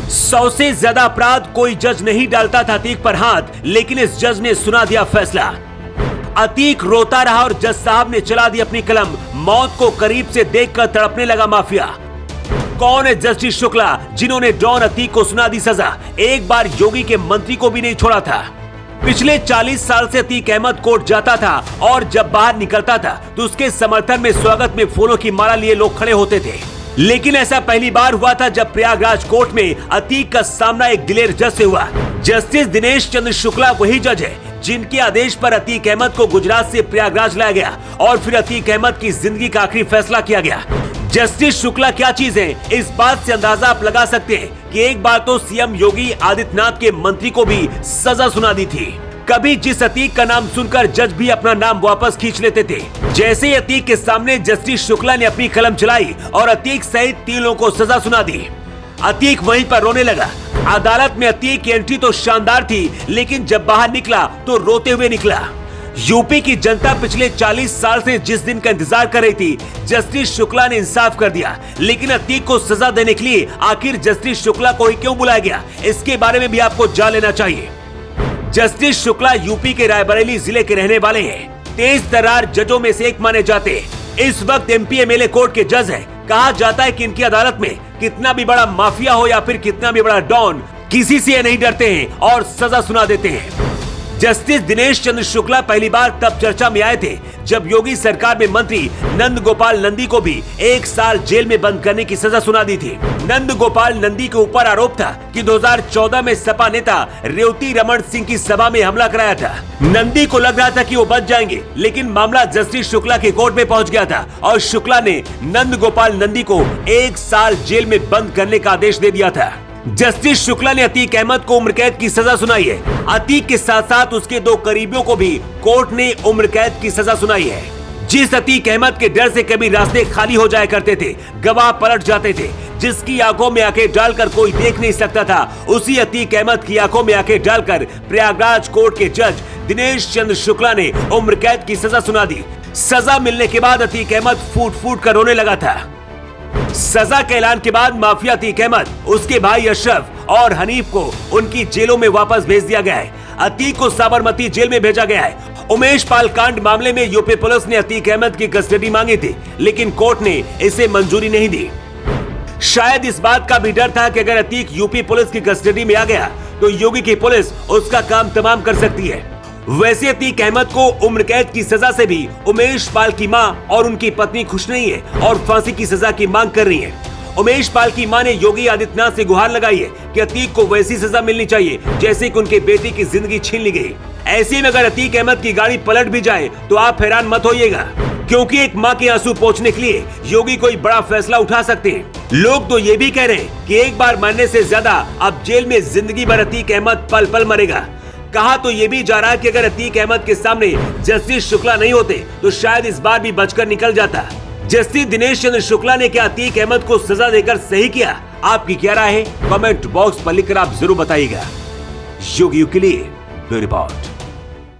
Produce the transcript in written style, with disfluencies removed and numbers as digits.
100 से ज्यादा अपराध कोई जज नहीं डालता था अतीक पर हाथ, लेकिन इस जज ने सुना दिया फैसला। अतीक रोता रहा और जज साहब ने चला दी अपनी कलम। मौत को करीब से देखकर तड़पने लगा माफिया। कौन है जस्टिस शुक्ला जिन्होंने डॉन अतीक को सुना दी सजा? एक बार योगी के मंत्री को भी नहीं छोड़ा था। पिछले 40 साल से अतीक अहमद कोर्ट जाता था और जब बाहर निकलता था तो उसके समर्थन में स्वागत में फूलों की माला लिए लोग खड़े होते थे। लेकिन ऐसा पहली बार हुआ था जब प्रयागराज कोर्ट में अतीक का सामना एक दिलेर जज से हुआ। जस्टिस दिनेश चंद्र शुक्ला वही जज है जिनके आदेश पर अतीक अहमद को गुजरात से प्रयागराज लाया गया और फिर अतीक अहमद की जिंदगी का आखिरी फैसला किया गया। जस्टिस शुक्ला क्या चीज है, इस बात से अंदाजा आप लगा सकते हैं कि एक बार तो सीएम योगी आदित्यनाथ के मंत्री को भी सजा सुना दी थी। कभी जिस अतीक का नाम सुनकर जज भी अपना नाम वापस खींच लेते थे। जैसे ही अतीक के सामने जस्टिस शुक्ला ने अपनी कलम चलाई और अतीक सहित 3 लोगों को सजा सुना दी, अतीक वहीं पर रोने लगा। अदालत में अतीक की एंट्री तो शानदार थी, लेकिन जब बाहर निकला तो रोते हुए निकला। यूपी की जनता पिछले 40 साल से जिस दिन का इंतजार कर रही थी, जस्टिस शुक्ला ने इंसाफ कर दिया। लेकिन अतीक को सजा देने के लिए आखिर जस्टिस शुक्ला को ही क्यों बुलाया गया, इसके बारे में भी आपको जान लेना चाहिए। जस्टिस शुक्ला यूपी के रायबरेली जिले के रहने वाले हैं। तेज तर्रार जजों में से एक माने जाते हैं। इस वक्त एमपी एमएलए कोर्ट के जज हैं। कहा जाता है कि इनकी अदालत में कितना भी बड़ा माफिया हो या फिर कितना भी बड़ा डॉन, किसी से नहीं डरते हैं और सजा सुना देते हैं। जस्टिस दिनेश चंद्र शुक्ला पहली बार तब चर्चा में आए थे जब योगी सरकार में मंत्री नंद गोपाल नंदी को भी 1 साल जेल में बंद करने की सजा सुना दी थी। नंद गोपाल नंदी के ऊपर आरोप था कि 2014 में सपा नेता रेवती रमन सिंह की सभा में हमला कराया था। नंदी को लग रहा था कि वो बच जाएंगे, लेकिन मामला जस्टिस शुक्ला के कोर्ट में पहुंच गया था और शुक्ला ने नंद गोपाल नंदी को 1 साल जेल में बंद करने का आदेश दे दिया था। जस्टिस शुक्ला ने अतीक अहमद को उम्र कैद की सजा सुनाई है। अतीक के साथ साथ उसके 2 करीबियों को भी कोर्ट ने उम्र कैद की सजा सुनाई है। जिस अतीक अहमद के डर से कभी रास्ते खाली हो जाया करते थे, गवाह पलट जाते थे, जिसकी आंखों में आंखें डालकर कोई देख नहीं सकता था, उसी अतीक अहमद की आंखों में आंखें डालकर प्रयागराज कोर्ट के जज दिनेश चंद्र शुक्ला ने उम्र कैद की सजा सुना दी। सजा मिलने के बाद अतीक अहमद फूट फूट कर रोने लगा था। सजा के ऐलान के बाद माफिया अतीक अहमद, उसके भाई अशरफ और हनीफ को उनकी जेलों में वापस भेज दिया गया है। अतीक को साबरमती जेल में भेजा गया है। उमेश पाल कांड मामले में यूपी पुलिस ने अतीक अहमद की कस्टडी मांगी थी, लेकिन कोर्ट ने इसे मंजूरी नहीं दी। शायद इस बात का भी डर था कि अगर अतीक यूपी पुलिस की कस्टडी में आ गया तो योगी की पुलिस उसका काम तमाम कर सकती है। वैसे अतीक अहमद को उम्र कैद की सजा से भी उमेश पाल की मां और उनकी पत्नी खुश नहीं है और फांसी की सजा की मांग कर रही है। उमेश पाल की मां ने योगी आदित्यनाथ से गुहार लगाई है कि अतीक को वैसी सजा मिलनी चाहिए जैसे कि उनके बेटे की जिंदगी छीन ली गई। ऐसे में अगर अतीक अहमद की गाड़ी पलट भी जाए तो आप हैरान मत होइएगा, क्योंकि एक मां के आंसू पोंछने के लिए योगी कोई बड़ा फैसला उठा सकते हैं। लोग तो ये भी कह रहे हैं कि एक बार मरने से ज्यादा अब जेल में जिंदगी भर अतीक अहमद पल पल मरेगा। कहा तो ये भी जा रहा है कि अगर अतीक अहमद के सामने जस्टिस शुक्ला नहीं होते तो शायद इस बार भी बचकर निकल जाता। जस्टिस दिनेश चंद्र शुक्ला ने क्या अतीक अहमद को सजा देकर सही किया? आपकी क्या राय है? कमेंट बॉक्स पर लिखकर आप जरूर बताइएगा। योगी के लिए ब्यूरो रिपोर्ट।